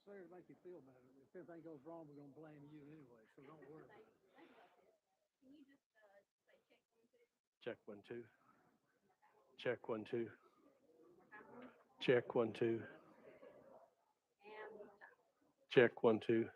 there to make you feel better. If anything goes wrong, we're gonna blame you anyway, so don't worry about it. Check 1 2. Check 1 2. Check 1 2. Check 1 2.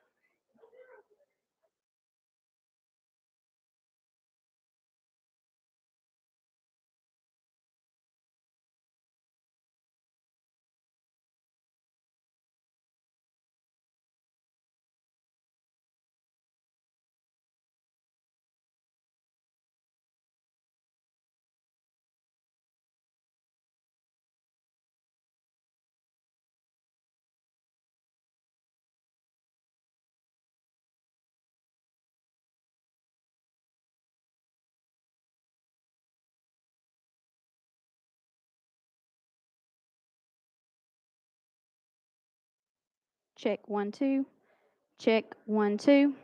Check 1 2. Check 1 2.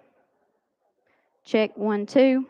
Check 1 2.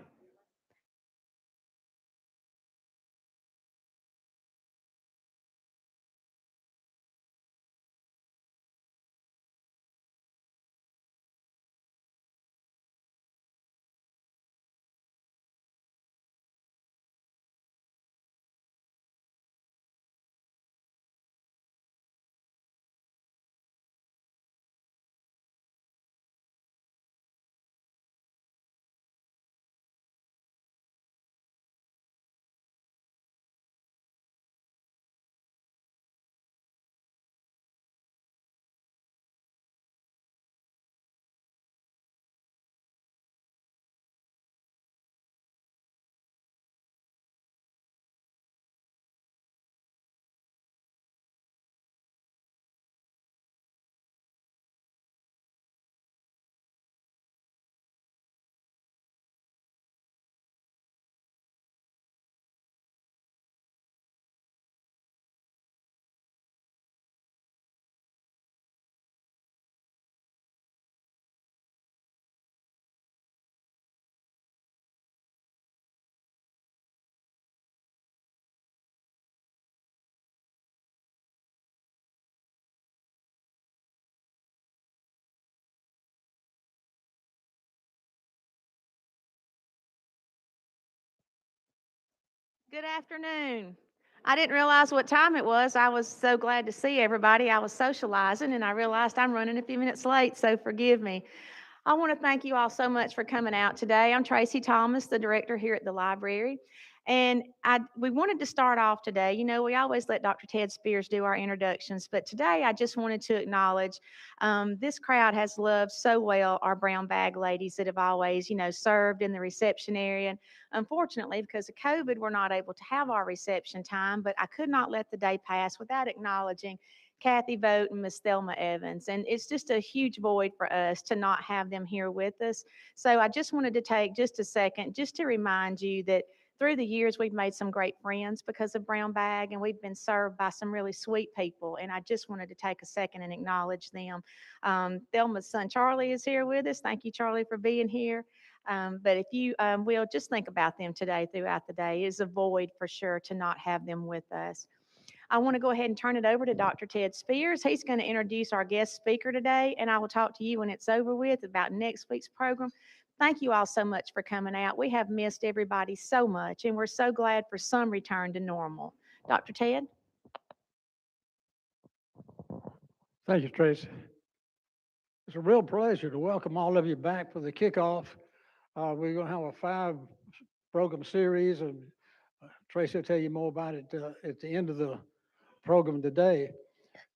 Good afternoon. I didn't realize what time it was. I was so glad to see everybody. I was socializing and I realized I'm running a few minutes late, so forgive me. I want to thank you all so much for coming out today. I'm Tracy Thomas, the director here at the library. And we wanted to start off today. You know, we always let Dr. Ted Spears do our introductions, but today I just wanted to acknowledge this crowd has loved so well our brown bag ladies that have always, served in the reception area. And unfortunately, because of COVID, we're not able to have our reception time, but I could not let the day pass without acknowledging Kathy Vogt and Miss Thelma Evans. And it's just a huge void for us to not have them here with us. So I just wanted to take just a second just to remind you that through the years, we've made some great friends because of Brown Bag, and we've been served by some really sweet people. And I just wanted to take a second and acknowledge them. Thelma's son Charlie is here with us. Thank you, Charlie, for being here. But if you will, just think about them today throughout the day. It is a void for sure to not have them with us. I want to go ahead and turn it over to Dr. Ted Spears. He's going to introduce our guest speaker today, and I will talk to you when it's over with about next week's program. Thank you all so much for coming out. We have missed everybody so much, and we're so glad for some return to normal. Dr. Ted? Thank you, Tracy. It's a real pleasure to welcome all of you back for the kickoff. We're going to have a 5 program series, and Tracy will tell you more about it at the end of the program today.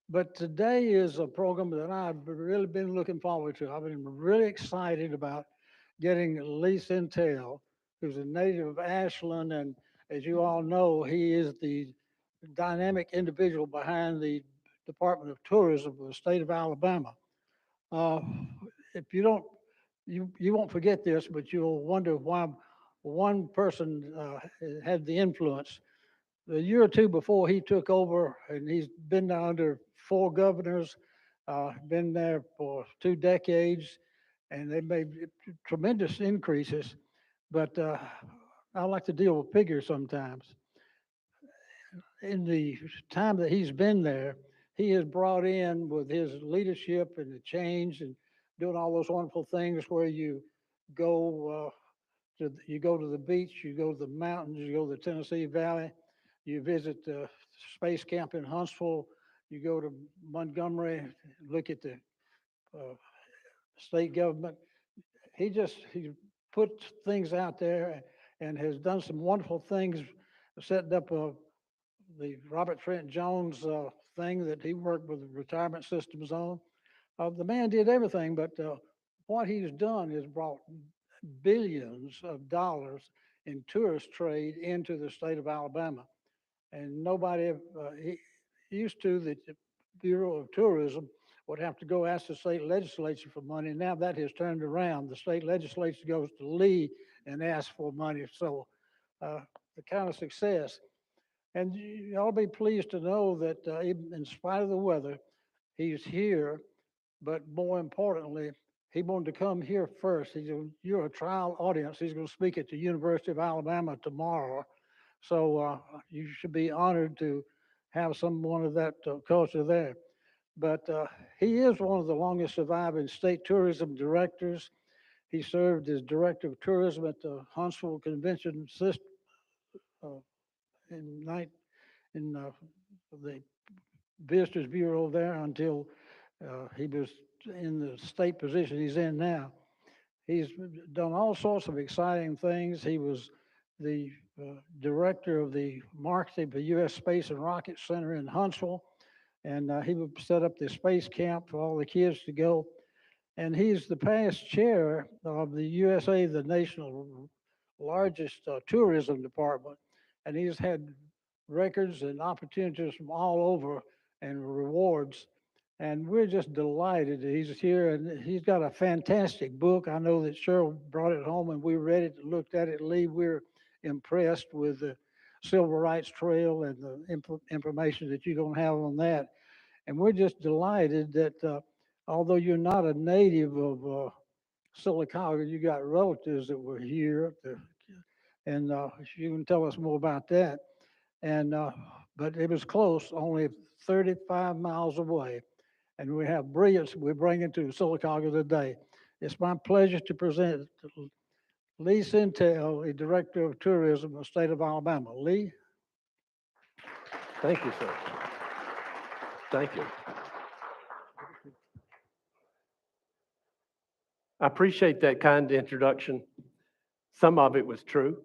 But today is a program that I've really been looking forward to. I've been really excited about getting Lee Sentell, who's a native of Ashland, and as you all know, he is the dynamic individual behind the Department of Tourism for the state of Alabama. Uh, if you don't, you won't forget this, but you'll wonder why one person had the influence. The year or two before he took over, and he's been there under 4 governors, been there for 2 decades, and they made tremendous increases. But I like to deal with figures sometimes. In the time that he's been there, he has brought in with his leadership and the change and doing all those wonderful things where you go you go to the beach, you go to the mountains, you go to the Tennessee Valley, you visit the space camp in Huntsville, you go to Montgomery, look at the uh, state government. He puts things out there and has done some wonderful things, setting up the Robert Trent Jones thing that he worked with the retirement systems on. The man did everything, but what he's done is brought billions of dollars in tourist trade into the state of Alabama. And nobody he used to the Bureau of Tourism would have to go ask the state legislature for money. Now that has turned around. The state legislature goes to Lee and asks for money. So the kind of success. And you ought to be pleased to know that even in spite of the weather, he's here. But more importantly, he wanted to come here first. You're a trial audience. He's going to speak at the University of Alabama tomorrow. So you should be honored to have someone of that culture there. But he is one of the longest surviving state tourism directors. He served as director of tourism at the Huntsville Convention System uh, in the Visitors Bureau there until he was in the state position he's in now. He's done all sorts of exciting things. He was the director of the marketing for U.S. Space and Rocket Center in Huntsville, and he would set up the space camp for all the kids to go. And he's the past chair of the USA, the national largest tourism department, and he's had records and opportunities from all over and rewards. And we're just delighted that he's here, and he's got a fantastic book. I know that Cheryl brought it home, and we read it, looked at it. Lee, we're impressed with the Civil Rights Trail and the information that you're going to have on that. And we're just delighted that although you're not a native of Sylacauga, you got relatives that were here, and you can tell us more about that. And but it was close, only 35 miles away. And we have brilliance we're bringing to Sylacauga today. It's my pleasure to present Lee Sentell, the Director of Tourism of the state of Alabama. Lee? Thank you, sir. Thank you. I appreciate that kind introduction. Some of it was true.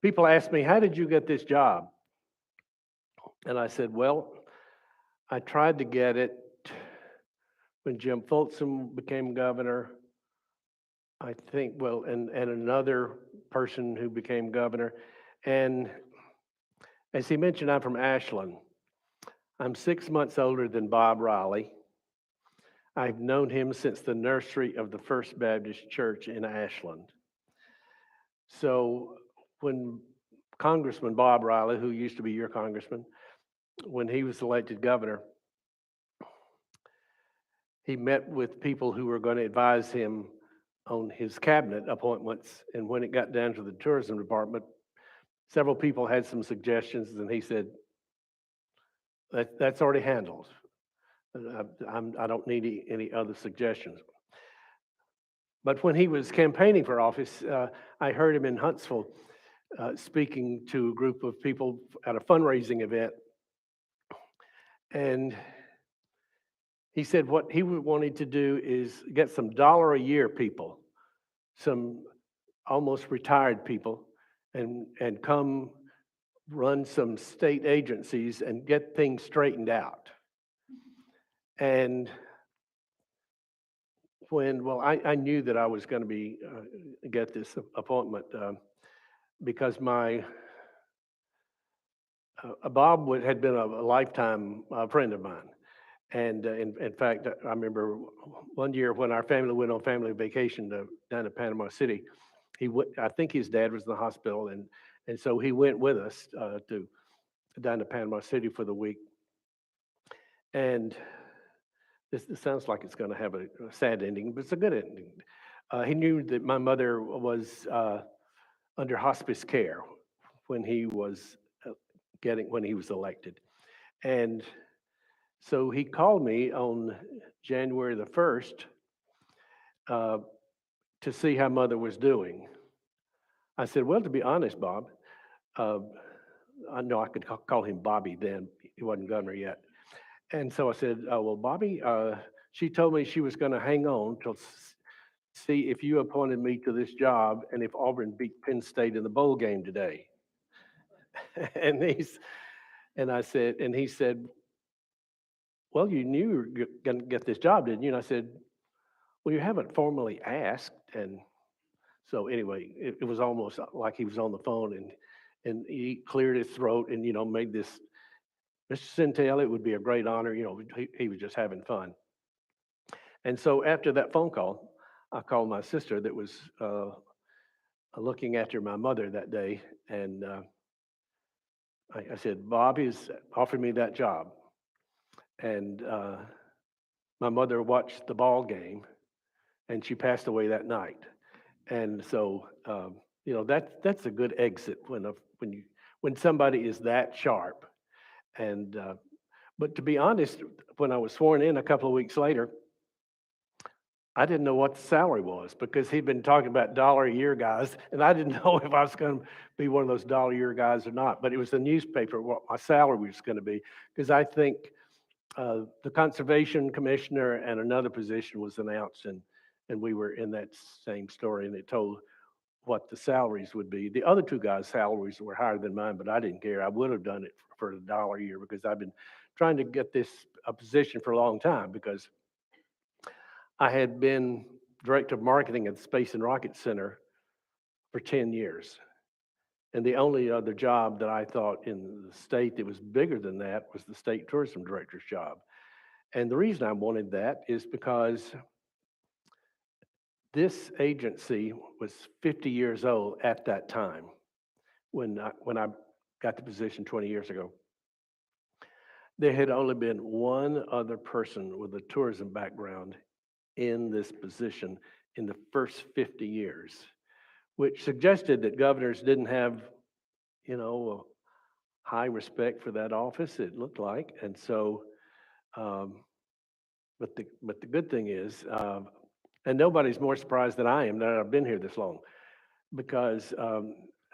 People ask me, how did you get this job? And I said, well, I tried to get it when Jim Folsom became governor. I think, well, and another person who became governor. And as he mentioned, I'm from Ashland. I'm 6 months older than Bob Riley. I've known him since the nursery of the First Baptist Church in Ashland. So when Congressman Bob Riley, who used to be your congressman, when he was elected governor, he met with people who were going to advise him on his cabinet appointments. And when it got down to the tourism department, several people had some suggestions, and he said, that's already handled. I don't need any other suggestions. But when he was campaigning for office, I heard him in Huntsville speaking to a group of people at a fundraising event. And he said what he wanted to do is get some $1 a year people, some almost retired people, and come run some state agencies and get things straightened out. And I knew that I was going to get this appointment because my Bob had been a lifetime friend of mine. And in fact, I remember one year when our family went on family vacation down to Panama City, I think his dad was in the hospital, and so he went with us down to Panama City for the week. And this sounds like it's going to have a sad ending, but it's a good ending. He knew that my mother was under hospice care when he was when he was elected. And so he called me on January the 1st to see how Mother was doing. I said, well, to be honest, Bob, uh, I know I could call him Bobby then. He wasn't governor yet. And so I said, well, Bobby, she told me she was going to hang on till see if you appointed me to this job and if Auburn beat Penn State in the bowl game today. and he said, well, you knew you were going to get this job, didn't you? And I said, well, you haven't formally asked. And so anyway, it was almost like he was on the phone, and he cleared his throat and, made this, Mr. Sentell, it would be a great honor. He was just having fun. And so after that phone call, I called my sister that was looking after my mother that day. And I said, Bob has offered me that job. And my mother watched the ball game, and she passed away that night. And so, that's a good exit when somebody is that sharp. And but to be honest, when I was sworn in a couple of weeks later, I didn't know what the salary was because he'd been talking about $1 a year guys, and I didn't know if I was going to be one of those $1 a year guys or not. But it was the newspaper what my salary was going to be, because I think the conservation commissioner and another position was announced, and we were in that same story, and it told what the salaries would be. The other two guys' salaries were higher than mine, but I didn't care. I would have done it for $1 a year because I've been trying to get a position for a long time, because I had been director of marketing at the Space and Rocket Center for 10 years. And the only other job that I thought in the state that was bigger than that was the state tourism director's job. And the reason I wanted that is because this agency was 50 years old at that time when I got the position 20 years ago. There had only been one other person with a tourism background in this position in the first 50 years, which suggested that governors didn't have, a high respect for that office, it looked like. And so, but the good thing is, and nobody's more surprised than I am that I've been here this long, because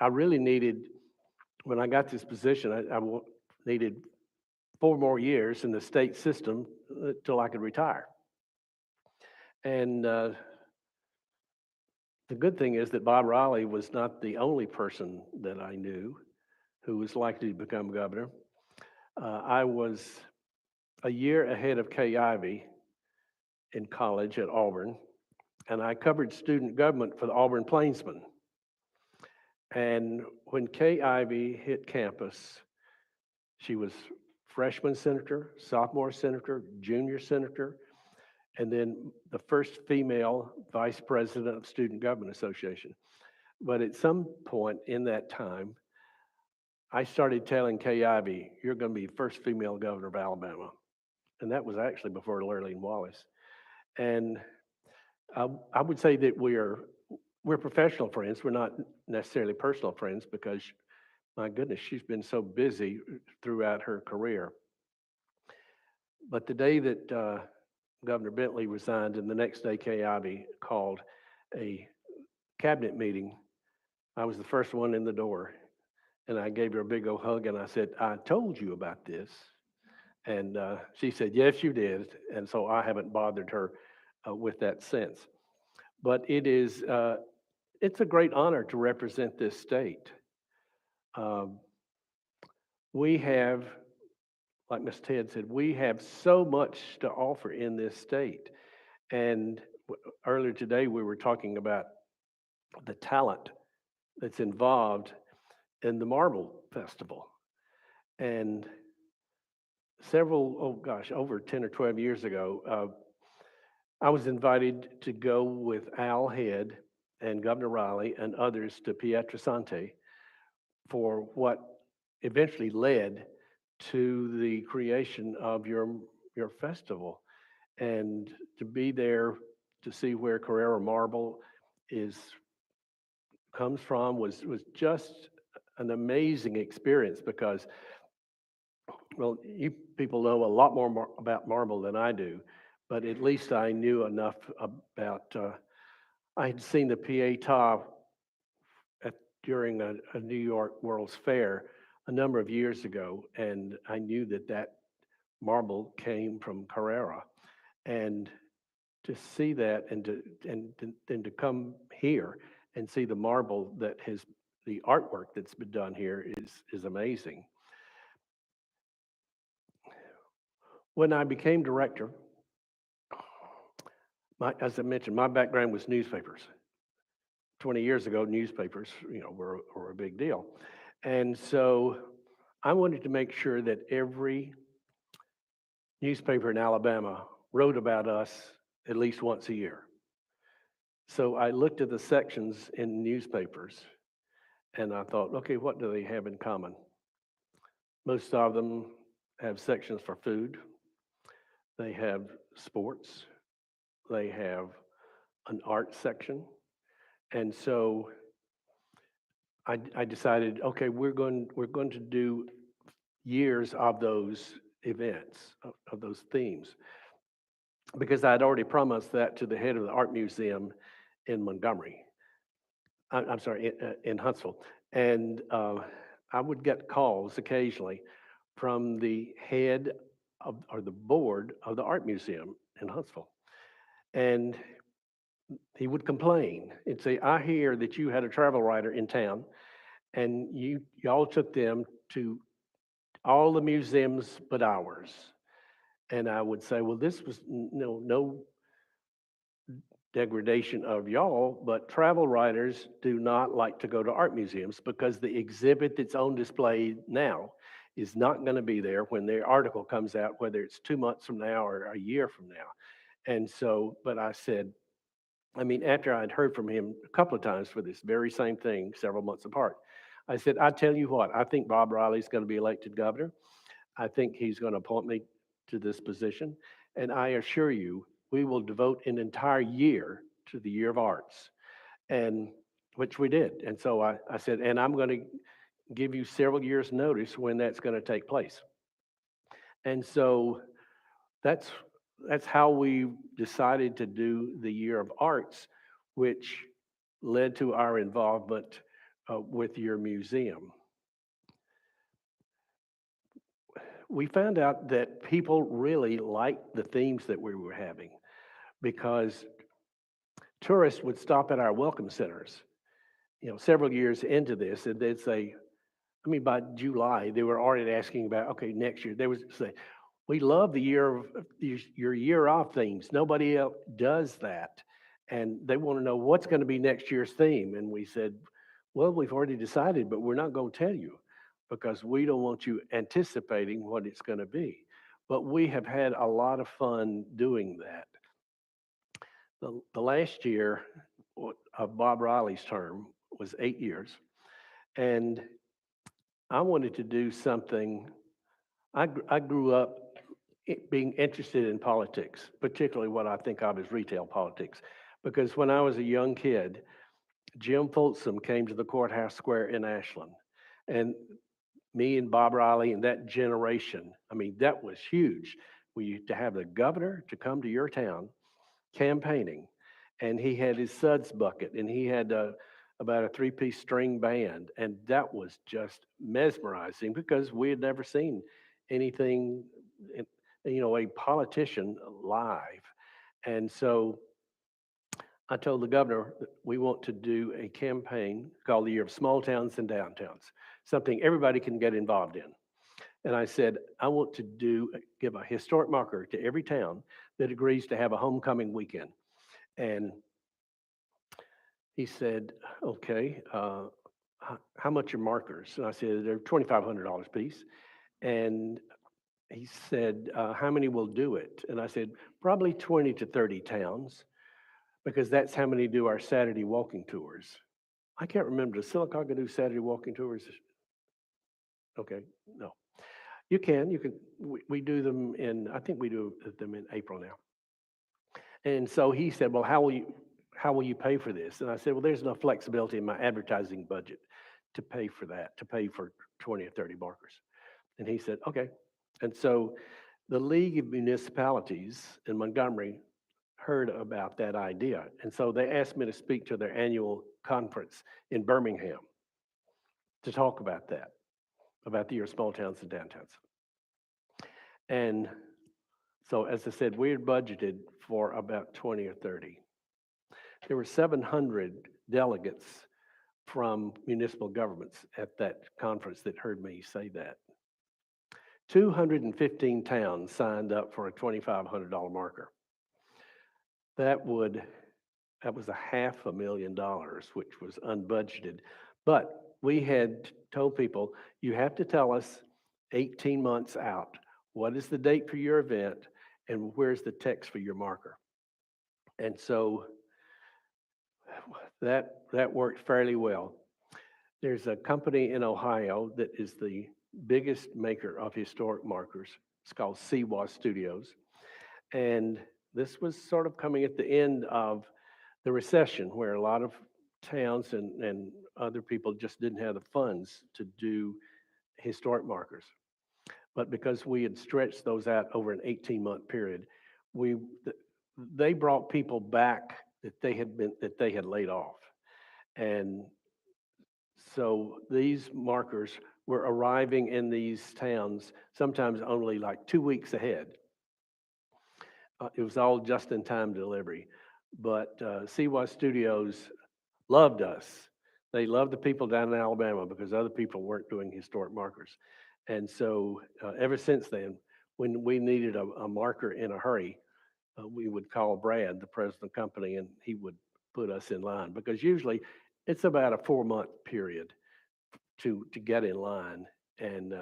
I really needed, when I got this position, I needed 4 more years in the state system till I could retire. And the good thing is that Bob Riley was not the only person that I knew who was likely to become governor. I was a year ahead of Kay Ivey in college at Auburn, and I covered student government for the Auburn Plainsman. And when Kay Ivey hit campus, she was freshman senator, sophomore senator, junior senator, and then the first female vice president of Student Government Association. But at some point in that time, I started telling Kay Ivey, you're going to be the first female governor of Alabama. And that was actually before Lurleen Wallace. And I would say that we're professional friends. We're not necessarily personal friends because, my goodness, she's been so busy throughout her career. But the day that Governor Bentley resigned, and the next day Kay Ivey called a cabinet meeting, I was the first one in the door. And I gave her a big old hug, and I said, I told you about this. And she said, yes, you did. And so I haven't bothered her with that since. But it's a great honor to represent this state. We have, like Ms. Ted said, we have so much to offer in this state. And earlier today, we were talking about the talent that's involved in the Marble Festival. And over 10 or 12 years ago, I was invited to go with Al Head and Governor Riley and others to Pietrasanta for what eventually led to the creation of your festival. And to be there to see where Carrara Marble comes from was just an amazing experience, because Well, you people know a lot more about marble than I do, but at least I knew enough about, I had seen the Pietà during a New York World's Fair a number of years ago, and I knew that that marble came from Carrara. And to see that and to come here and see the marble that has the artwork that's been done here is amazing. When I became director, as I mentioned, my background was newspapers. 20 years ago, newspapers, were a big deal. And so I wanted to make sure that every newspaper in Alabama wrote about us at least once a year. So I looked at the sections in newspapers and I thought, okay, what do they have in common? Most of them have sections for food, they have sports, they have an art section. And so I decided, okay, we're going to do years of those events, of those themes, because I'd already promised that to the head of the art museum in Montgomery. I'm sorry, in Huntsville, and I would get calls occasionally from the head of, or the board of the art museum in Huntsville, and he would complain and say, "I hear that you had a travel writer in town, and y'all took them to all the museums but ours." And I would say, "Well, this was no degradation of y'all, but travel writers do not like to go to art museums because the exhibit that's on display now is not going to be there when their article comes out, whether it's 2 months from now or a year from now." And so, but I said, I mean, after I'd heard from him a couple of times for this very same thing, several months apart, I said, "I tell you what, I think Bob Riley's going to be elected governor. I think he's going to appoint me to this position. And I assure you, we will devote an entire year to the Year of Arts," and which we did. And so I said, "And I'm going to give you several years' notice when that's going to take place." And so that's how we decided to do the Year of Arts, which led to our involvement with your museum. We found out that people really liked the themes that we were having because tourists would stop at our welcome centers, several years into this, and they'd say, I mean, by July, they were already asking about, okay, next year. They would say, "We love the your year off themes. Nobody else does that." And they want to know what's going to be next year's theme. And we said, "Well, we've already decided, but we're not going to tell you because we don't want you anticipating what it's going to be." But we have had a lot of fun doing that. The last year of Bob Riley's term was 8 years. And I wanted to do something. I grew up being interested in politics, particularly what I think of as retail politics, because when I was a young kid, Jim Folsom came to the courthouse square in Ashland, and me and Bob Riley and that generation, I mean, that was huge. To have the governor to come to your town campaigning, and he had his suds bucket, and he had about a three-piece string band, and that was just mesmerizing because we had never seen anything, a politician live. And so I told the governor that we want to do a campaign called the Year of Small Towns and Downtowns, something everybody can get involved in. And I said, I want to give a historic marker to every town that agrees to have a homecoming weekend. And he said, "Okay, how much are markers?" And I said, "They're $2,500 a piece." And he said, "How many will do it?" And I said, "Probably 20 to 30 towns, because that's how many do our Saturday walking tours." I can't remember, does Sylacauga do Saturday walking tours? Okay, no. You can, we do them I think we do them in April now. And so he said, "Well, how will you pay for this?" And I said, "Well, there's enough flexibility in my advertising budget to pay for that, to pay for 20 or 30 markers." And he said, okay. And so the League of Municipalities in Montgomery heard about that idea. And so they asked me to speak to their annual conference in Birmingham to talk about that, about the year of small towns and downtowns. And so, as I said, we had budgeted for about 20 or 30. There were 700 delegates from municipal governments at that conference that heard me say that. 215 towns signed up for a $2,500 marker. That was $500,000, which was unbudgeted. But we had told people, you have to tell us 18 months out, what is the date for your event and where's the text for your marker? And so that worked fairly well. There's a company in Ohio that is the biggest maker of historic markers. It's called CWA Studios. And this was sort of coming at the end of the recession, where a lot of towns and other people just didn't have the funds to do historic markers. But because we had stretched those out over an 18-month period, they brought people back that they had laid off. And so these markers were arriving in these towns sometimes only like 2 weeks ahead. It was all just-in-time delivery. But CWA Studios loved us. They loved the people down in Alabama because other people weren't doing historic markers. And so ever since then, when we needed a marker in a hurry, we would call Brad, the president of the company, and he would put us in line, because usually it's about a 4-month period to get in line. And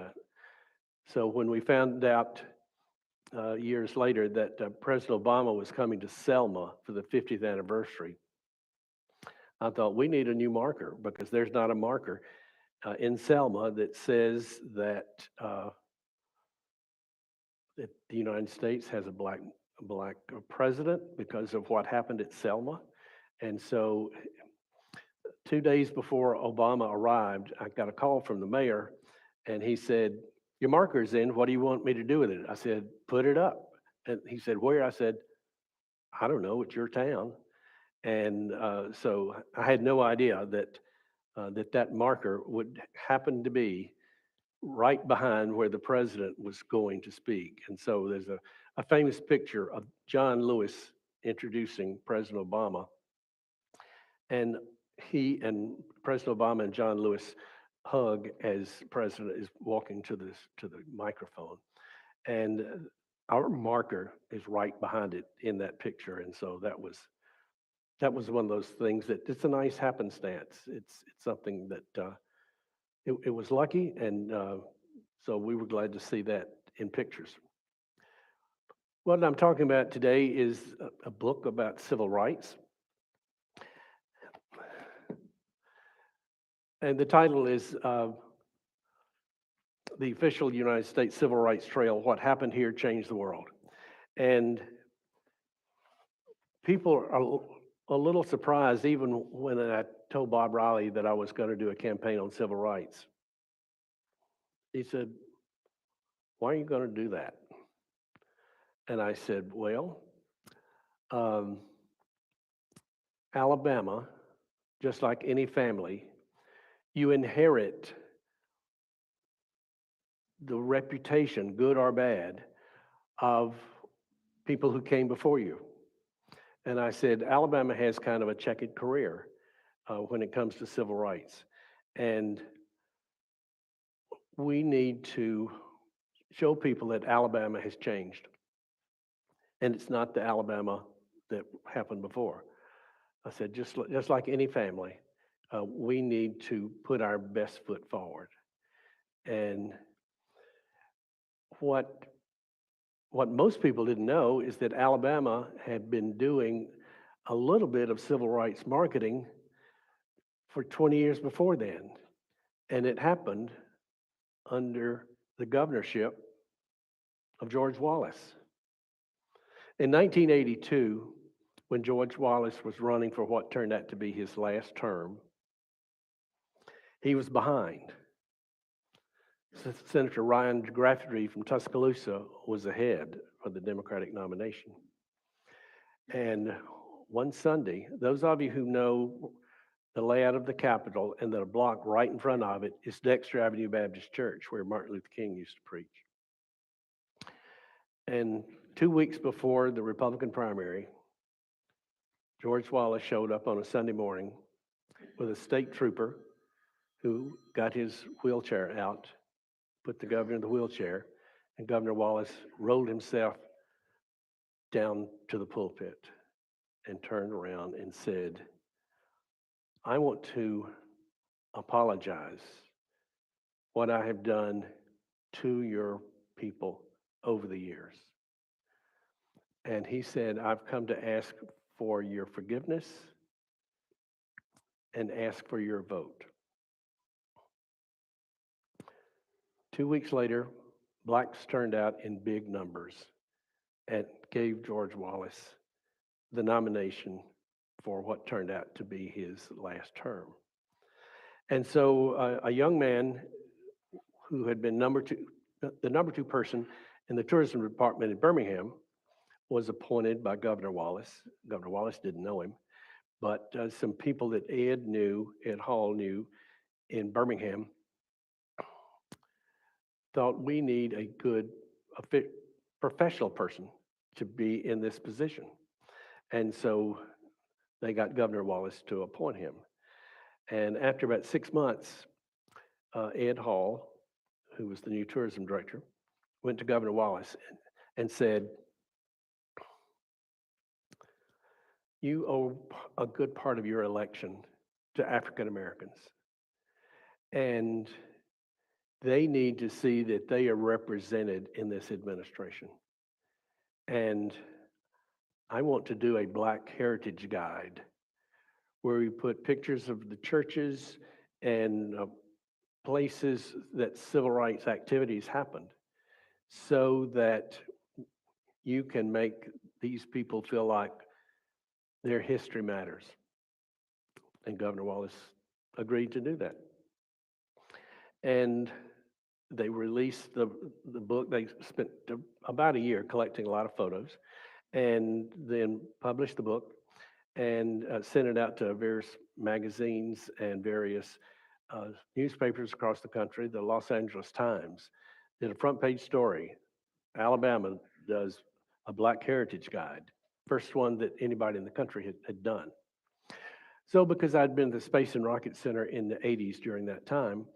so when we found out years later that President Obama was coming to Selma for the 50th anniversary, I thought we need a new marker, because there's not a marker in Selma that says that that the United States has a black president because of what happened at Selma. And so 2 days before Obama arrived, I got a call from the mayor, and he said, your marker's in, what do you want me to do with it? I said, put it up. And he said, where? I said, I don't know, it's your town. And so I had no idea that that marker would happen to be right behind where the president was going to speak. And so there's a famous picture of John Lewis introducing President Obama. And he and President Obama and John Lewis hug as president is walking to the microphone. And our marker is right behind it in that picture. And so that was one of those things that it's a nice happenstance. It's something that it was lucky, and so we were glad to see that in pictures. What I'm talking about today is a book about civil rights. And the title is The Official United States Civil Rights Trail, What Happened Here Changed the World. And people are a little surprised, even when I told Bob Riley that I was going to do a campaign on civil rights. He said, why are you going to do that? And I said, well, Alabama, just like any family, you inherit the reputation, good or bad, of people who came before you. And I said, Alabama has kind of a checkered career when it comes to civil rights. And we need to show people that Alabama has changed. And it's not the Alabama that happened before. I said, just like any family, we need to put our best foot forward. And what most people didn't know is that Alabama had been doing a little bit of civil rights marketing for 20 years before then. And it happened under the governorship of George Wallace. In 1982, when George Wallace was running for what turned out to be his last term, he was behind. Senator Ryan Rafferty from Tuscaloosa was ahead for the Democratic nomination. And one Sunday, those of you who know the layout of the Capitol and the block right in front of it is Dexter Avenue Baptist Church, where Martin Luther King used to preach. And 2 weeks before the Republican primary, George Wallace showed up on a Sunday morning with a state trooper who got his wheelchair out, put the governor in the wheelchair, and Governor Wallace rolled himself down to the pulpit and turned around and said, I want to apologize what I have done to your people over the years. And he said, I've come to ask for your forgiveness and ask for your vote. 2 weeks later, blacks turned out in big numbers and gave George Wallace the nomination for what turned out to be his last term. And so a young man who had been the number two person in the tourism department in Birmingham was appointed by Governor Wallace. Governor Wallace didn't know him, but some people that Ed Hall knew in Birmingham thought we need a good professional person to be in this position. And so they got Governor Wallace to appoint him. And after about 6 months, Ed Hall, who was the new tourism director, went to Governor Wallace and said, you owe a good part of your election to African Americans. And they need to see that they are represented in this administration. And I want to do a Black Heritage Guide where we put pictures of the churches and places that civil rights activities happened so that you can make these people feel like their history matters. And Governor Wallace agreed to do that. And they released the book. They spent about a year collecting a lot of photos and then published the book and sent it out to various magazines and various newspapers across the country. The Los Angeles Times did a front page story. Alabama does a Black Heritage Guide, first one that anybody in the country had done. So because I'd been to the Space and Rocket Center in the 80s during that time,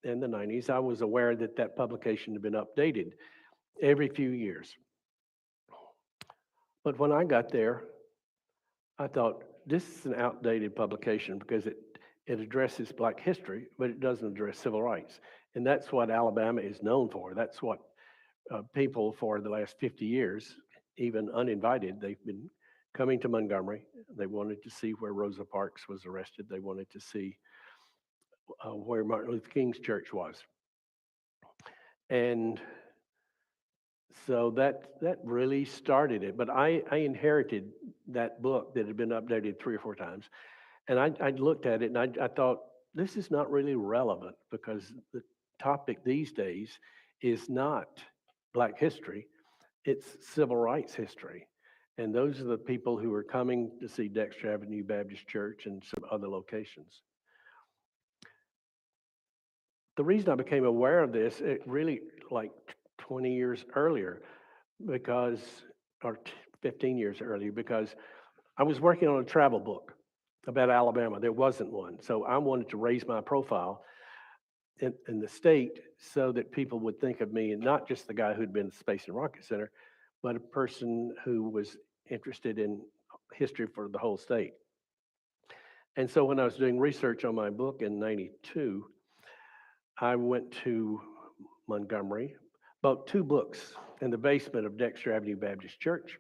in the 90s, I was aware that that publication had been updated every few years. But when I got there, I thought, this is an outdated publication because it addresses Black history, but it doesn't address civil rights. And that's what Alabama is known for. That's what people for the last 50 years, even uninvited, they've been coming to Montgomery. They wanted to see where Rosa Parks was arrested. They wanted to see where Martin Luther King's church was. And so that really started it. But I inherited that book that had been updated 3 or 4 times. And I looked at it and I thought, this is not really relevant because the topic these days is not Black history, it's civil rights history. And those are the people who are coming to see Dexter Avenue Baptist Church and some other locations. The reason I became aware of this, it really like 20 years earlier, or 15 years earlier, because I was working on a travel book about Alabama. There wasn't one. So I wanted to raise my profile in the state so that people would think of me, and not just the guy who'd been at the Space and Rocket Center, but a person who was interested in history for the whole state. And so when I was doing research on my book in 92, I went to Montgomery, bought 2 books in the basement of Dexter Avenue Baptist Church.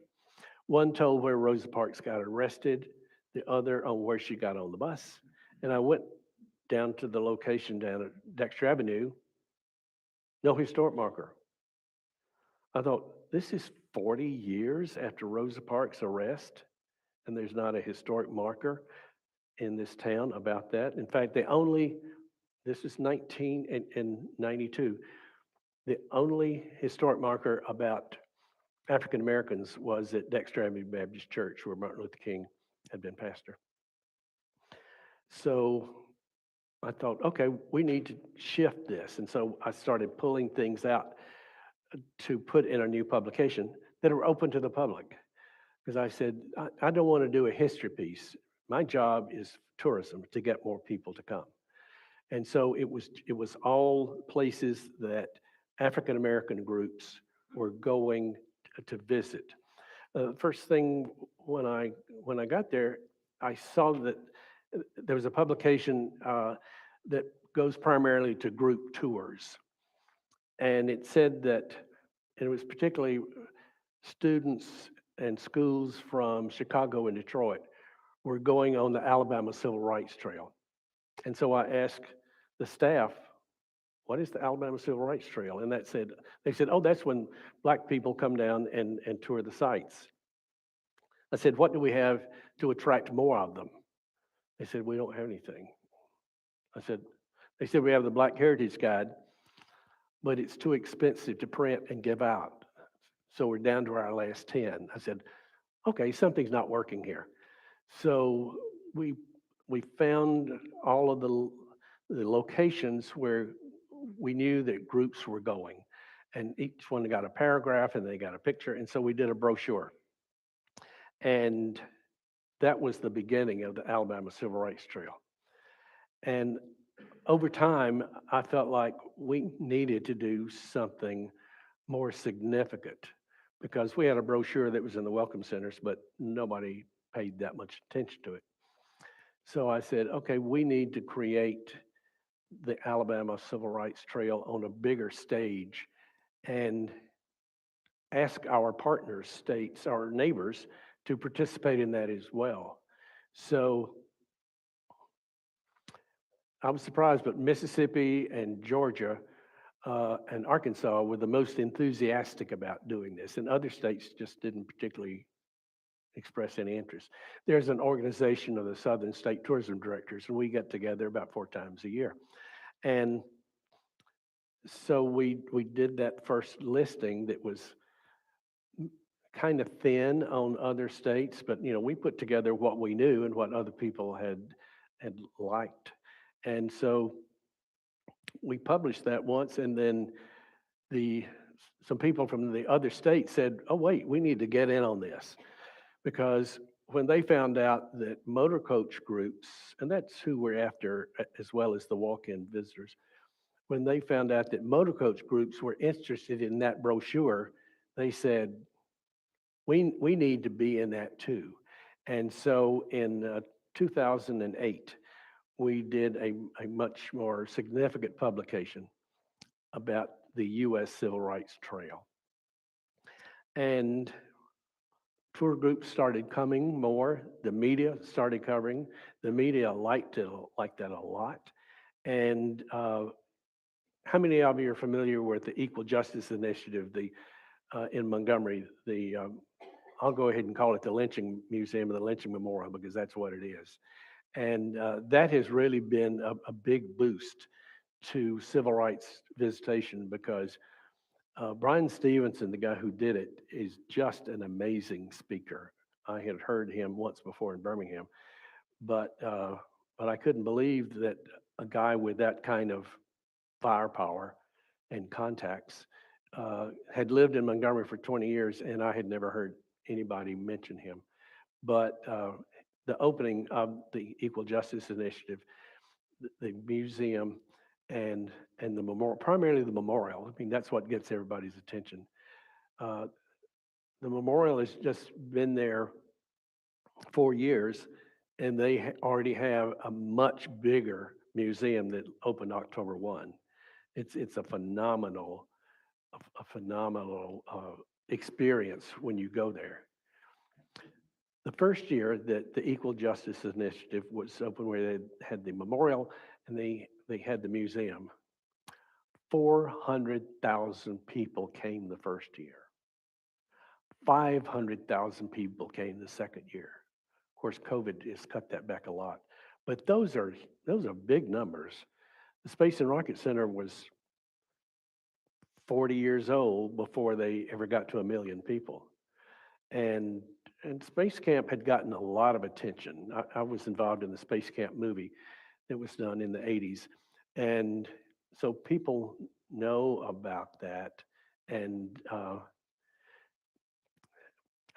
One told where Rosa Parks got arrested, the other on where she got on the bus. And I went down to the location down at Dexter Avenue, no historic marker. I thought, this is 40 years after Rosa Parks' arrest, and there's not a historic marker in this town about that. In fact, the only this is 1992, the only historic marker about African Americans was at Dexter Avenue Baptist Church, where Martin Luther King had been pastor. So I thought, okay, we need to shift this. And so I started pulling things out to put in a new publication that are open to the public. Because I said, I don't want to do a history piece. My job is tourism, to get more people to come. And so it was all places that African American groups were going to visit. First thing when I got there, I saw that there was a publication that goes primarily to group tours, and it said that, and it was particularly students and schools from Chicago and Detroit were going on the Alabama Civil Rights Trail. And so I asked the staff, what is the Alabama Civil Rights Trail? And they said, oh, that's when Black people come down and tour the sites. I said, what do we have to attract more of them? They said, we don't have anything. They said, we have the Black Heritage Guide, but it's too expensive to print and give out. So we're down to our last 10. I said, okay, something's not working here. So we found all of the locations where we knew that groups were going, and each one got a paragraph and they got a picture. And so we did a brochure, and that was the beginning of the Alabama Civil Rights Trail. And over time, I felt like we needed to do something more significant, because we had a brochure that was in the welcome centers, but nobody paid that much attention to it. So I said, okay, we need to create the Alabama Civil Rights Trail on a bigger stage and ask our partner states, our neighbors, to participate in that as well. So I was surprised, but Mississippi and Georgia and Arkansas were the most enthusiastic about doing this, and other states just didn't particularly express any interest. There's an organization of the Southern State Tourism Directors, and we get together about 4 times a year. And so we did that first listing that was kind of thin on other states, but we put together what we knew and what other people had liked. And so we published that once, and then some people from the other states said, oh wait, we need to get in on this. Because when they found out that motor coach groups, and that's who we're after as well as the walk-in visitors, when they found out that motor coach groups were interested in that brochure, they said, we need to be in that too. And so in 2008, we did a much more significant publication about the U.S. Civil Rights Trail. And tour groups started coming more. The media started covering. The media liked that a lot. And how many of you are familiar with the Equal Justice Initiative in Montgomery? I'll go ahead and call it the Lynching Museum and the Lynching Memorial, because that's what it is. And that has really been a big boost to civil rights visitation, because Brian Stevenson, the guy who did it, is just an amazing speaker. I had heard him once before in Birmingham, but I couldn't believe that a guy with that kind of firepower and contacts had lived in Montgomery for 20 years, and I had never heard anybody mention him. But the opening of the Equal Justice Initiative, the museum, and the memorial, primarily the memorial. I mean, that's what gets everybody's attention. The memorial has just been there 4 years, and they already have a much bigger museum that opened October 1. It's a phenomenal experience when you go there. The first year that the Equal Justice Initiative was open, where they had the memorial and they had the museum, 400,000 people came the first year. 500,000 people came the second year. Of course, COVID has cut that back a lot, but those are big numbers. The Space and Rocket Center was 40 years old before they ever got to 1 million people. And Space Camp had gotten a lot of attention. I was involved in the Space Camp movie that was done in the 80s. And so people know about that. And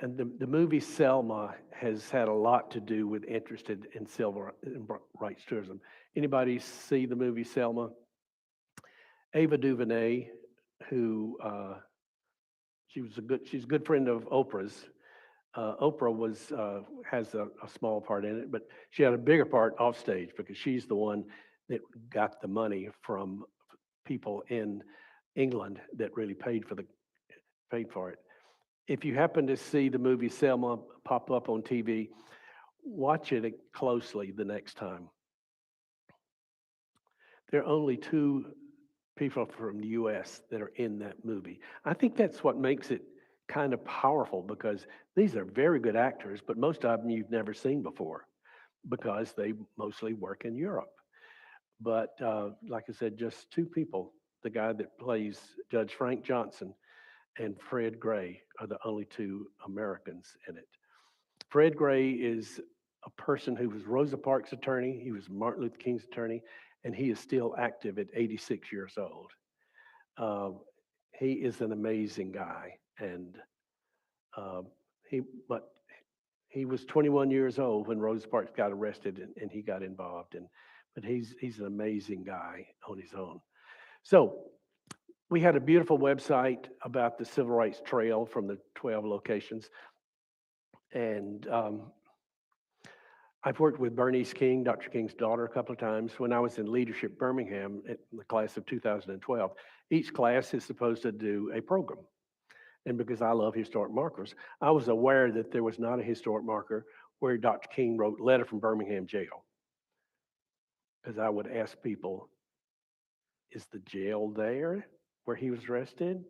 the movie Selma has had a lot to do with interested in civil rights tourism. Anybody see the movie Selma? Ava DuVernay, who she's a good friend of Oprah's. Oprah has a small part in it, but she had a bigger part off stage because she's the one that got the money from people in England that really paid for it. If you happen to see the movie Selma pop up on TV, watch it closely the next time. There are only 2 people from the U.S. that are in that movie. I think that's what makes it kind of powerful, because these are very good actors, but most of them you've never seen before because they mostly work in Europe. But like I said, just 2 people, the guy that plays Judge Frank Johnson and Fred Gray, are the only 2 Americans in it. Fred Gray is a person who was Rosa Parks' attorney. He was Martin Luther King's attorney, and he is still active at 86 years old. He is an amazing guy, and he was 21 years old when Rosa Parks got arrested, and he got involved. But he's an amazing guy on his own. So we had a beautiful website about the Civil Rights Trail from the 12 locations, and I've worked with Bernice King, Dr. King's daughter, a couple of times. When I was in Leadership Birmingham, in the class of 2012, each class is supposed to do a program. And because I love historic markers, I was aware that there was not a historic marker where Dr. King wrote "Letter from Birmingham Jail." Because I would ask people, is the jail there where he was arrested?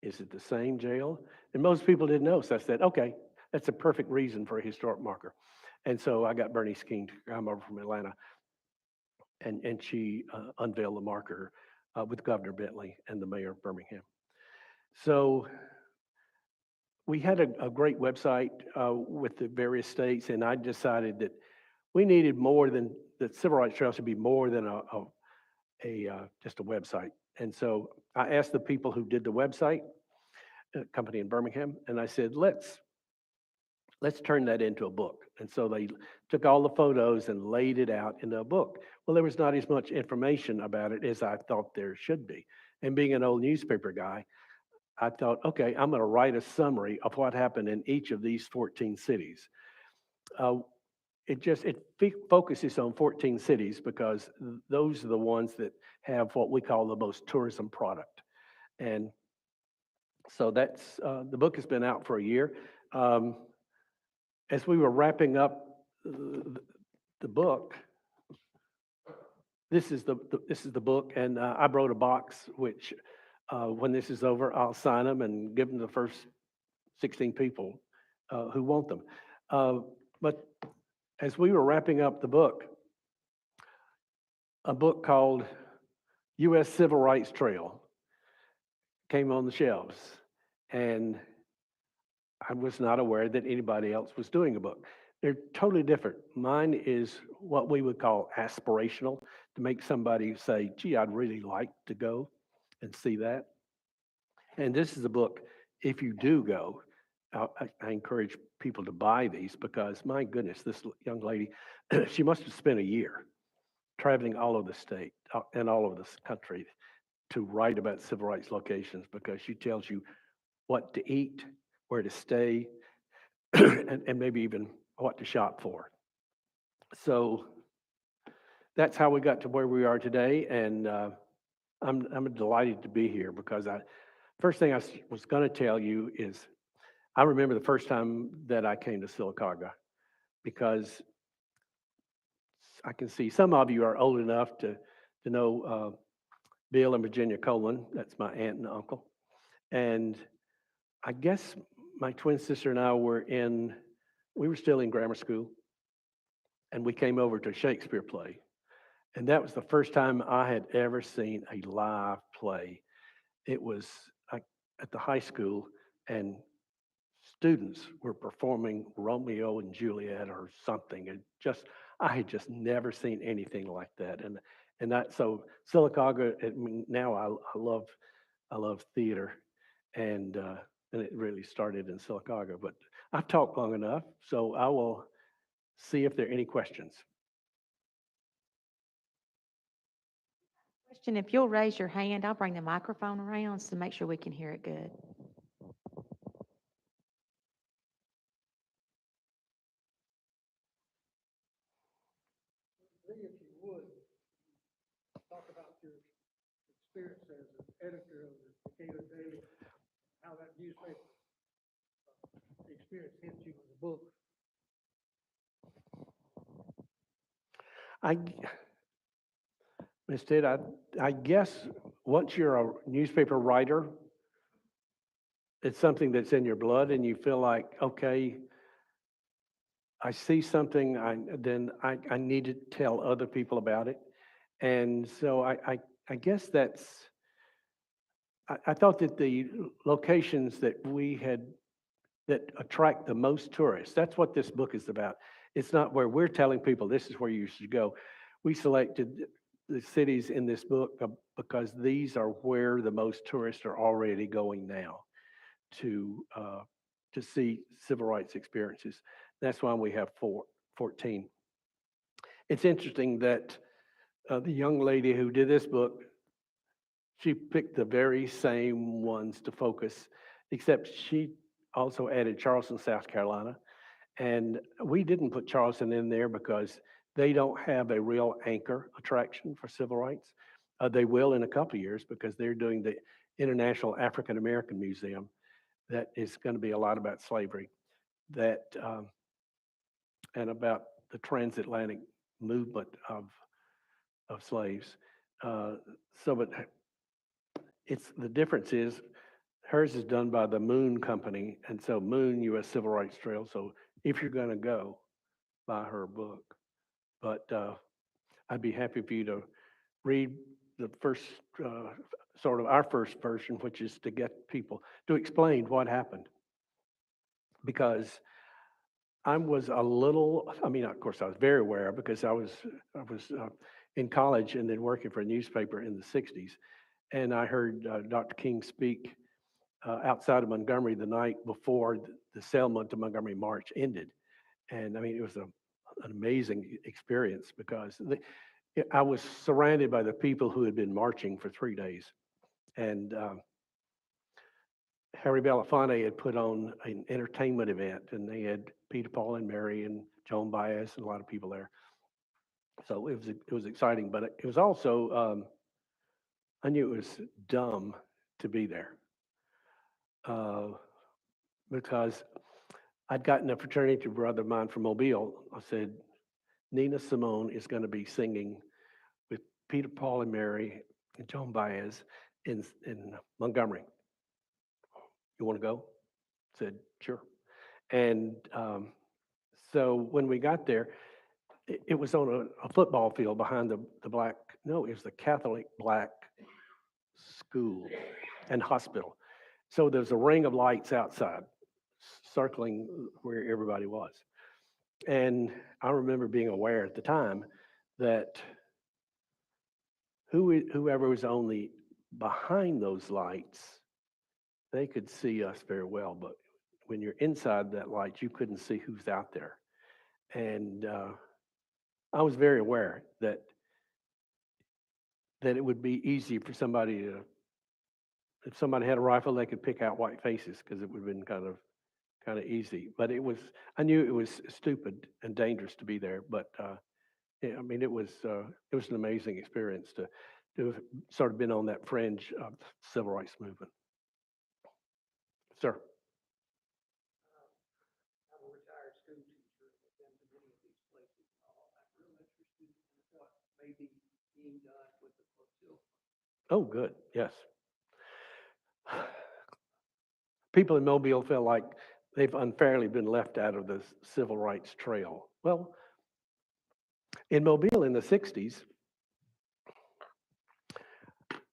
Is it the same jail? And most people didn't know. So I said, okay, that's a perfect reason for a historic marker. And so I got Bernice King to come over from Atlanta, and she unveiled the marker with Governor Bentley and the mayor of Birmingham. So we had a great website with the various states, and I decided that we needed more than, that Civil Rights Trail should be more than just a website. And so I asked the people who did the website, a company in Birmingham, and I said, let's turn that into a book. And so they took all the photos and laid it out in a book. Well, there was not as much information about it as I thought there should be. And being an old newspaper guy, I thought, okay, I'm going to write a summary of what happened in each of these 14 cities. It focuses on 14 cities because those are the ones that have what we call the most tourism product. And so that's, the book has been out for a year. As we were wrapping up the book, this is the book, and I wrote a box which, when this is over, I'll sign them and give them to the first 16 people who want them. But as we were wrapping up the book, a book called U.S. Civil Rights Trail came on the shelves, and I was not aware that anybody else was doing a book. They're totally different. Mine is what we would call aspirational, to make somebody say, gee, I'd really like to go and see that. And this is a book, if you do go, I encourage people to buy these, because my goodness, this young lady, she must have spent a year traveling all over the state and all over this country to write about civil rights locations, because she tells you what to eat, where to stay, and maybe even what to shop for. So that's how we got to where we are today, and I'm delighted to be here, because first thing I was going to tell you is I remember the first time that I came to Sylacauga, because I can see some of you are old enough to know Bill and Virginia Coleman. That's my aunt and uncle. And I guess my twin sister and I we were still in grammar school, and we came over to a Shakespeare play. And that was the first time I had ever seen a live play. It was at the high school, and students were performing Romeo and Juliet or something. I had just never seen anything like that. And that, so Sylacauga, now I love theater, and it really started in Sylacauga. But I've talked long enough, so I will see if there are any questions. Question, if you'll raise your hand, I'll bring the microphone around to make sure we can hear it good. Lee, if you would, talk about your experience as an editor of the Decatur Daily, how that newspaper experience hit you with the book. Ms. Ted, I guess once you're a newspaper writer, it's something that's in your blood, and you feel like, okay, I see something, then I need to tell other people about it. And so I guess I thought that the locations that we had that attract the most tourists, that's what this book is about. It's not where we're telling people this is where you should go. We selected the cities in this book because these are where the most tourists are already going now to see civil rights experiences. That's why we have 14. It's interesting that the young lady who did this book, she picked the very same ones to focus, except she also added Charleston, South Carolina. And we didn't put Charleston in there because they don't have a real anchor attraction for civil rights. They will in a couple of years because they're doing the International African American Museum. That is going to be a lot about slavery, and about the transatlantic movement of slaves. But the difference is hers is done by the Moon Company, and so Moon U.S. Civil Rights Trail. So if you're going to go, buy her book. But I'd be happy for you to read the first, sort of our first version, which is to get people to explain what happened. Because I was a little, of course, I was very aware because I was in college and then working for a newspaper in the 60s. And I heard Dr. King speak outside of Montgomery the night before the Selma to Montgomery March ended. And it was an amazing experience because I was surrounded by the people who had been marching for 3 days. And Harry Belafonte had put on an entertainment event, and they had Peter, Paul, and Mary, and Joan Baez, and a lot of people there. So it was exciting, but it was also I knew it was dumb to be there because I'd gotten a fraternity brother of mine from Mobile. I said, Nina Simone is going to be singing with Peter, Paul, and Mary, and Joan Baez in Montgomery. You want to go? I said, sure. And so when we got there, it was on a football field behind it was the Catholic black school and hospital. So there's a ring of lights outside circling where everybody was. And I remember being aware at the time that whoever was only behind those lights, they could see us very well. But when you're inside that light, you couldn't see who's out there. And I was very aware that it would be easy for somebody to, if somebody had a rifle, they could pick out white faces because it would have been kind of easy. But I knew it was stupid and dangerous to be there. But it was an amazing experience to have sort of been on that fringe of the civil rights movement. Sir. I'm a retired school teacher and have been to many of these places. I'm real interested in what may be being done with the flotilla. Oh, good. Yes. People in Mobile feel like they've unfairly been left out of the civil rights trail. Well, in Mobile in the 60s,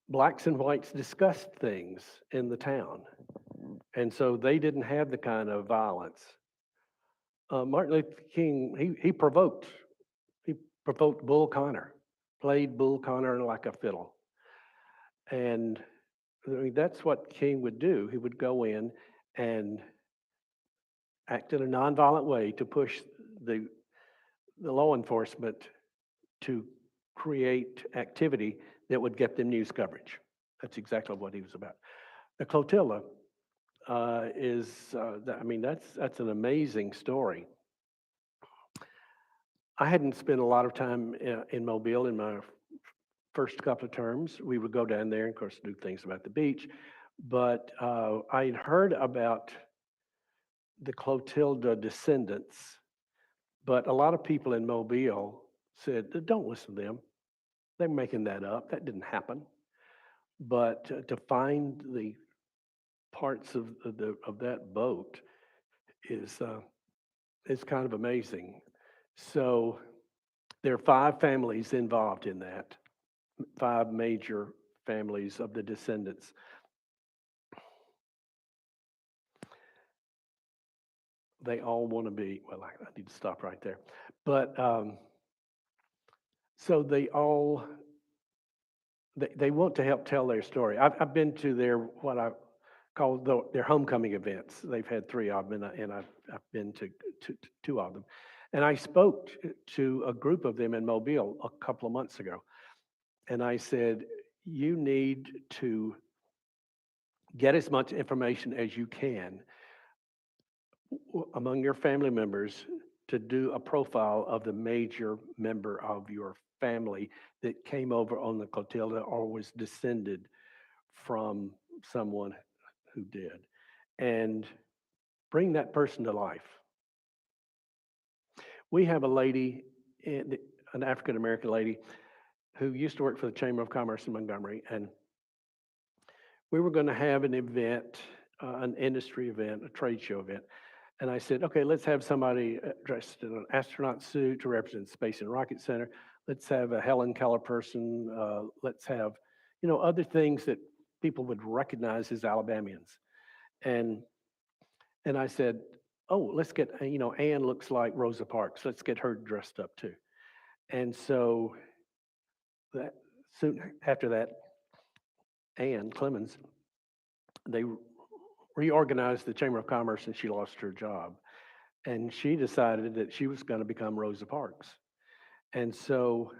blacks and whites discussed things in the town. And so they didn't have the kind of violence. Martin Luther King, he provoked Bull Connor, played Bull Connor like a fiddle. And I mean, that's what King would do. He would go in and act in a nonviolent way to push the law enforcement to create activity that would get them news coverage. That's exactly what he was about. The Clotilla I mean, that's an amazing story. I hadn't spent a lot of time in Mobile in my first couple of terms. We would go down there and, of course, do things about the beach. But I'd heard about the Clotilda descendants, but a lot of people in Mobile said, don't listen to them. They're making that up. That didn't happen. But to find the parts of that boat is kind of amazing. So there are 5 families involved in that, 5 major families of the descendants. They all want to be, well, I need to stop right there. But so they want to help tell their story. I've been to their, what I call their homecoming events. They've had 3 of them, and I've been to 2 of them. And I spoke to a group of them in Mobile a couple of months ago. And I said, you need to get as much information as you can among your family members to do a profile of the major member of your family that came over on the Clotilda or was descended from someone who did, and bring that person to life. We have a lady, an African-American lady, who used to work for the Chamber of Commerce in Montgomery, and we were going to have an event, an industry event, a trade show event. And I said, okay, let's have somebody dressed in an astronaut suit to represent Space and Rocket Center. Let's have a Helen Keller person. Let's have, other things that people would recognize as Alabamians. And I said, oh, let's get, Ann looks like Rosa Parks. Let's get her dressed up too. And so that soon after that, Ann Clemens, they reorganized the Chamber of Commerce, and she lost her job. And she decided that she was going to become Rosa Parks. And so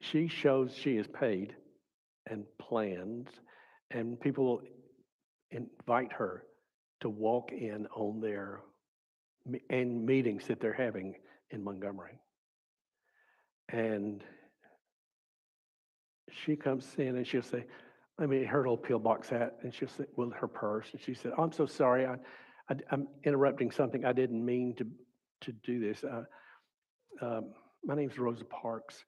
she shows she is paid and plans, and people invite her to walk in on their meetings that they're having in Montgomery. And she comes in and she'll say, her little pillbox hat, and she'll say, well, her purse, and she said, oh, I'm so sorry, I'm interrupting something. I didn't mean to do this. My name's Rosa Parks,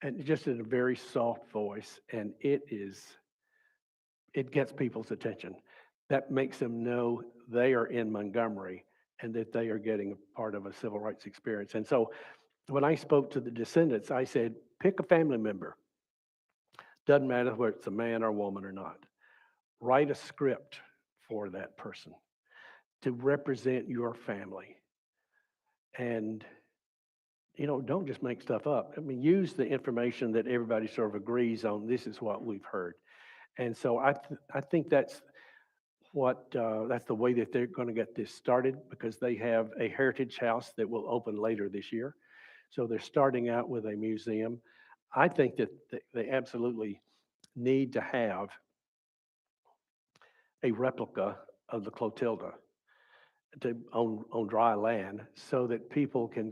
and just in a very soft voice, and it gets people's attention. That makes them know they are in Montgomery and that they are getting a part of a civil rights experience. And so when I spoke to the descendants, I said, pick a family member. Doesn't matter whether it's a man or a woman or not. Write a script for that person to represent your family. And, don't just make stuff up. Use the information that everybody sort of agrees on. This is what we've heard. And so I think that's that's the way that they're going to get this started, because they have a heritage house that will open later this year. So they're starting out with a museum. I think that they absolutely need to have a replica of the Clotilda on dry land, so that people can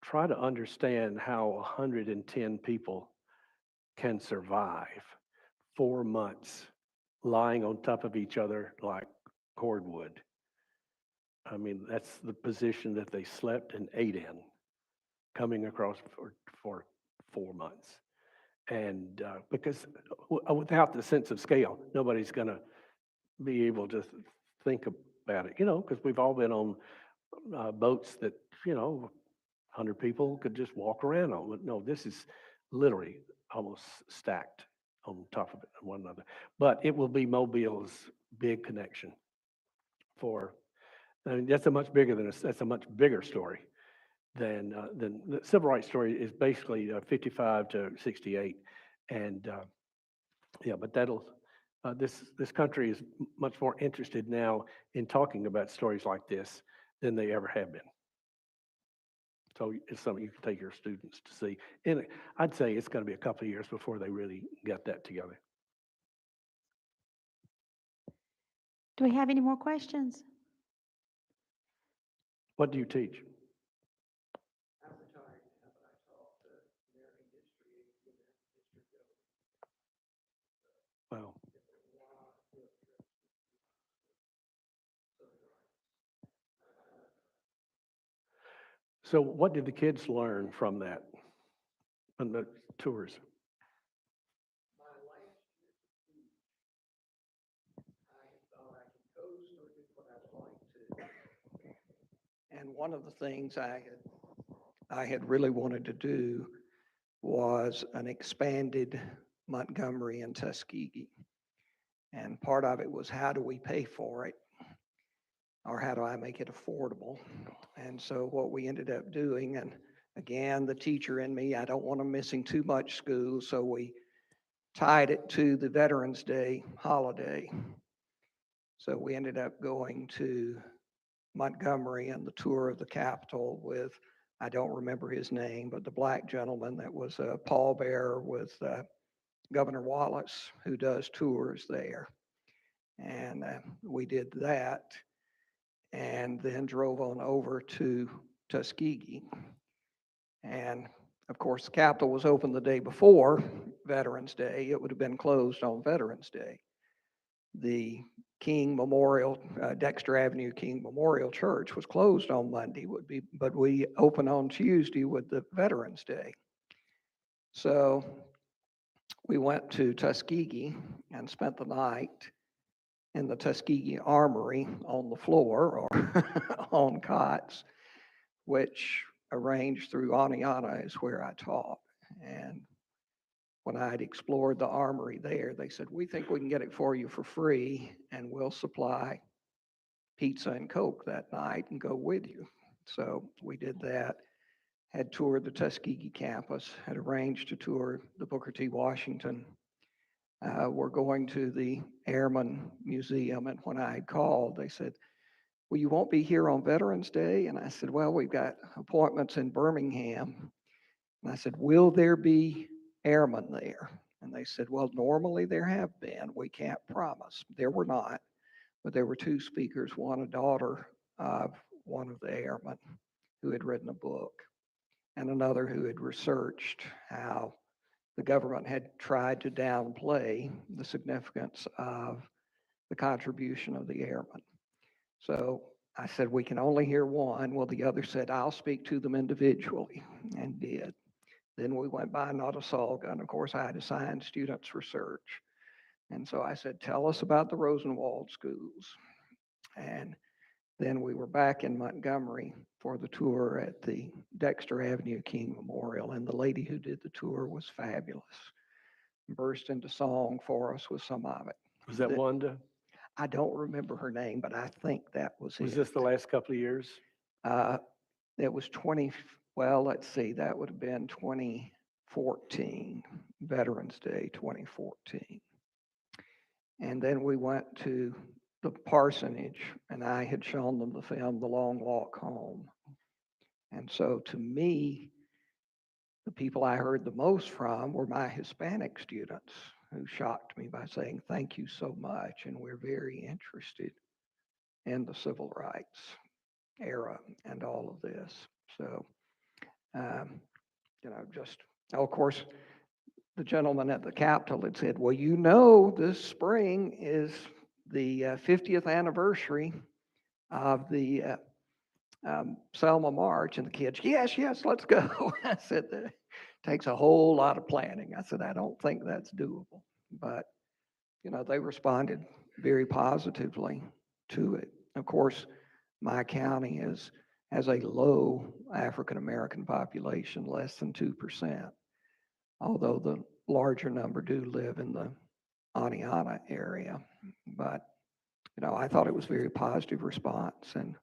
try to understand how 110 people can survive 4 months lying on top of each other like cordwood. That's the position that they slept and ate in, coming across for 4 months. And because without the sense of scale, nobody's going to be able to think about it, because we've all been on boats that, 100 people could just walk around on. But no, this is literally almost stacked on top of it, one another. But it will be Mobile's big connection for, I mean, that's a much bigger story than the civil rights story is basically 55 to 68. And yeah, but this country is much more interested now in talking about stories like this than they ever have been. So it's something you can take your students to see. And I'd say it's going to be a couple of years before they really get that together. Do we have any more questions? What do you teach? Wow. So what did the kids learn from that, from the tours? And one of the things I had really wanted to do was an expanded Montgomery and Tuskegee. And part of it was, how do we pay for it? Or how do I make it affordable? And so what we ended up doing, and again, the teacher in me, I don't want them missing too much school, so we tied it to the Veterans Day holiday. So we ended up going to Montgomery and the tour of the Capitol with, I don't remember his name, but the black gentleman that was a pallbearer with Governor Wallace, who does tours there. And we did that and then drove on over to Tuskegee. And of course, the Capitol was open the day before Veterans Day. It would have been closed on Veterans Day. The King Memorial, Dexter Avenue King Memorial Church was closed on Monday, but we open on Tuesday with the Veterans Day. So we went to Tuskegee and spent the night in the Tuskegee Armory on the floor or on cots, which arranged through Aniana is where I taught. And when I had explored the armory there, they said, we think we can get it for you for free, and we'll supply pizza and Coke that night and go with you. So we did that, had toured the Tuskegee campus, had arranged to tour the Booker T. Washington. We're going to the Airman Museum, and when I had called, they said, well, you won't be here on Veterans Day? And I said, well, we've got appointments in Birmingham. And I said, will there be airmen there? And they said, well, normally there have been. We can't promise. There were not, but there were two speakers, one a daughter of one of the airmen who had written a book, and another who had researched how the government had tried to downplay the significance of the contribution of the airmen. So I said, we can only hear one. Well, the other said, I'll speak to them individually, and did. Then we went by Notasulga, and of course I had assigned students research. And so I said, tell us about the Rosenwald schools. And then we were back in Montgomery for the tour at the Dexter Avenue King Memorial, and the lady who did the tour was fabulous. Burst into song for us with some of it. Was that Wanda? I don't remember her name, but I think that was it. Was this the last couple of years? It was well, let's see, that would have been 2014, Veterans Day 2014. And then we went to the parsonage, and I had shown them the film, The Long Walk Home. And so to me, the people I heard the most from were my Hispanic students, who shocked me by saying, thank you so much, and we're very interested in the civil rights era and all of this. So, of course, the gentleman at the Capitol had said, well, you know, this spring is the 50th anniversary of the Selma March, and the kids, yes, let's go. I said, that takes a whole lot of planning. I said, I don't think that's doable. But, they responded very positively to it. Of course, my county has a low African American population, less than 2%. Although the larger number do live in the Aniana area. But, I thought it was a very positive response and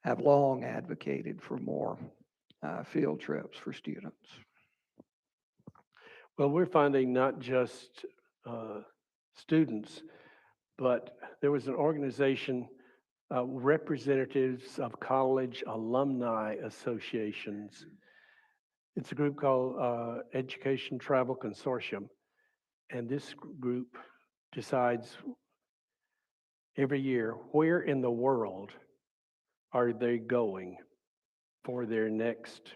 have long advocated for more field trips for students. Well, we're finding not just students, but there was an organization, representatives of college alumni associations. It's a group called Education Travel Consortium. And this group decides every year where in the world are they going for their next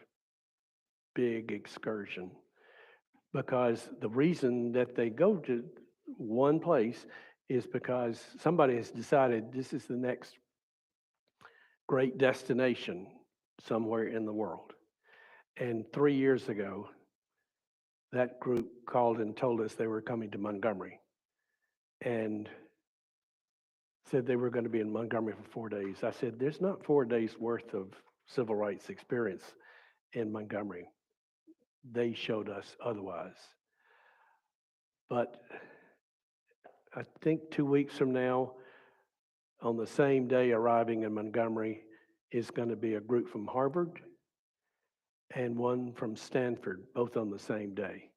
big excursion. Because the reason that they go to one place is because somebody has decided this is the next great destination somewhere in the world. And 3 years ago, that group called and told us they were coming to Montgomery and said they were going to be in Montgomery for 4 days. I said, there's not 4 days worth of civil rights experience in Montgomery. They showed us otherwise. But I think 2 weeks from now, on the same day arriving in Montgomery, is going to be a group from Harvard and one from Stanford, both on the same day.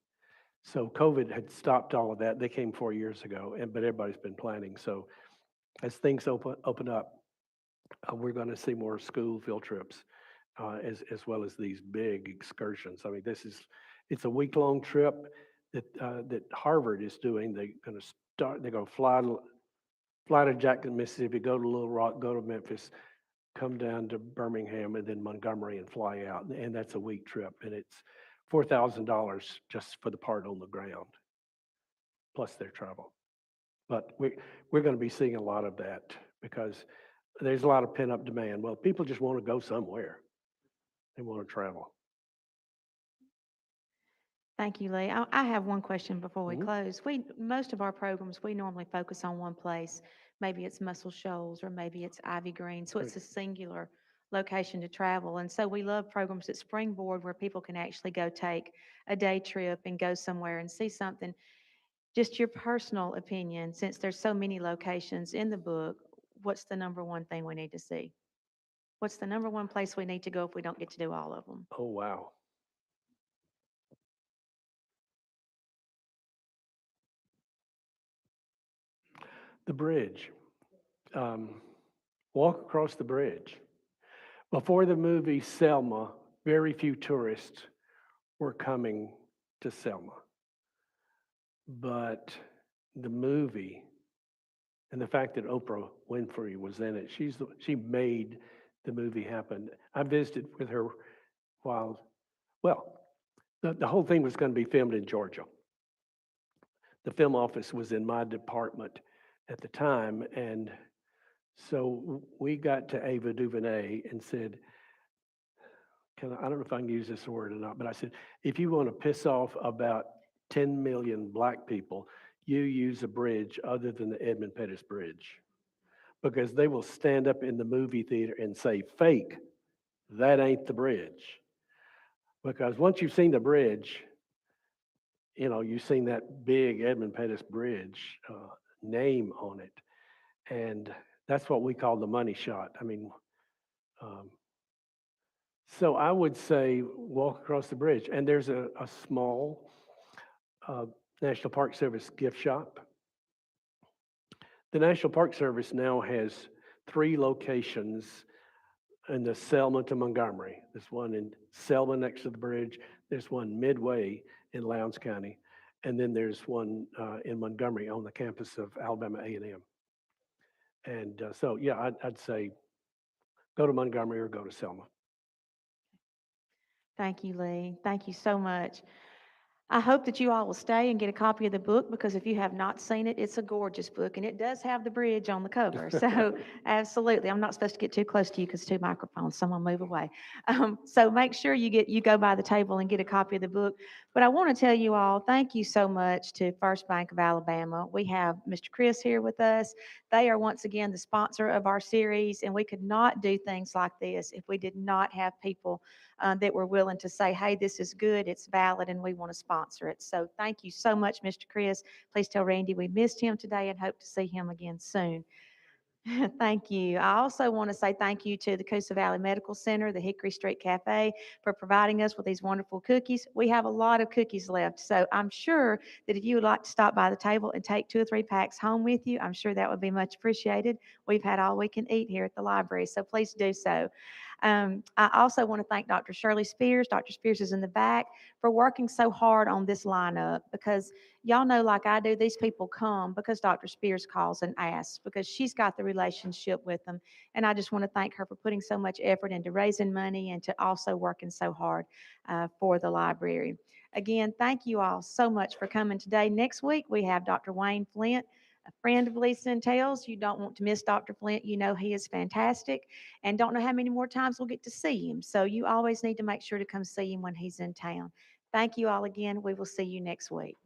So COVID had stopped all of that. They came 4 years ago, but everybody's been planning. So as things open up, we're going to see more school field trips as well as these big excursions. I mean, it's a week-long trip that Harvard is doing. They're going to fly to Jackson, Mississippi, go to Little Rock, go to Memphis, come down to Birmingham, and then Montgomery and fly out. And that's a week trip. And it's $4,000 just for the part on the ground, plus their travel. But we're going to be seeing a lot of that because there's a lot of pent-up demand. Well, people just want to go somewhere. They want to travel. Thank you, Lee. I have one question before we Mhm. close. Most of our programs, we normally focus on one place. Maybe it's Muscle Shoals or maybe it's Ivy Green. So it's a singular location to travel. And so we love programs that springboard where people can actually go take a day trip and go somewhere and see something. Just your personal opinion, since there's so many locations in the book, what's the number one thing we need to see? What's the number one place we need to go if we don't get to do all of them? Oh, wow. The bridge. Walk across the bridge. Before the movie Selma, very few tourists were coming to Selma. But the movie and the fact that Oprah Winfrey was in it, she made the movie happen. I visited with her the whole thing was going to be filmed in Georgia. The film office was in my department at the time, and so we got to Ava DuVernay and said, I don't know if I can use this word or not, but I said, if you want to piss off about 10 million black people, you use a bridge other than the Edmund Pettus Bridge. Because they will stand up in the movie theater and say, fake, that ain't the bridge. Because once you've seen the bridge, you've seen that big Edmund Pettus Bridge name on it. And that's what we call the money shot. I mean, so I would say walk across the bridge. And there's a small National Park Service gift shop. The National Park Service now has 3 locations in the Selma to Montgomery. There's one in Selma next to the bridge. There's one midway in Lowndes County. And then there's one in Montgomery on the campus of Alabama A&M. And so, yeah, I'd say go to Montgomery or go to Selma. Thank you, Lee. Thank you so much. I hope that you all will stay and get a copy of the book because if you have not seen it, it's a gorgeous book and it does have the bridge on the cover. So absolutely, I'm not supposed to get too close to you because 2 microphones. Someone move away. So make sure you go by the table and get a copy of the book. But I want to tell you all, thank you so much to First Bank of Alabama. We have Mr. Chris here with us. They are once again the sponsor of our series, and we could not do things like this if we did not have people that were willing to say, hey, this is good, it's valid, and we want to sponsor sponsor it. So thank you so much, Mr. Chris. Please tell Randy we missed him today and hope to see him again soon. Thank you. I also want to say thank you to the Coosa Valley Medical Center, the Hickory Street Cafe, for providing us with these wonderful cookies. We have a lot of cookies left, so I'm sure that if you would like to stop by the table and take 2 or 3 packs home with you, I'm sure that would be much appreciated. We've had all we can eat here at the library, so please do so. I also want to thank Dr. Shirley Spears. Dr. Spears is in the back for working so hard on this lineup because y'all know, like I do, these people come because Dr. Spears calls and asks because she's got the relationship with them. And I just want to thank her for putting so much effort into raising money and to also working so hard for the library. Again, thank you all so much for coming today. Next week, we have Dr. Wayne Flint, a friend of Lee Sentell's. You don't want to miss Dr. Flint. You know he is fantastic and don't know how many more times we'll get to see him. So you always need to make sure to come see him when he's in town. Thank you all again. We will see you next week.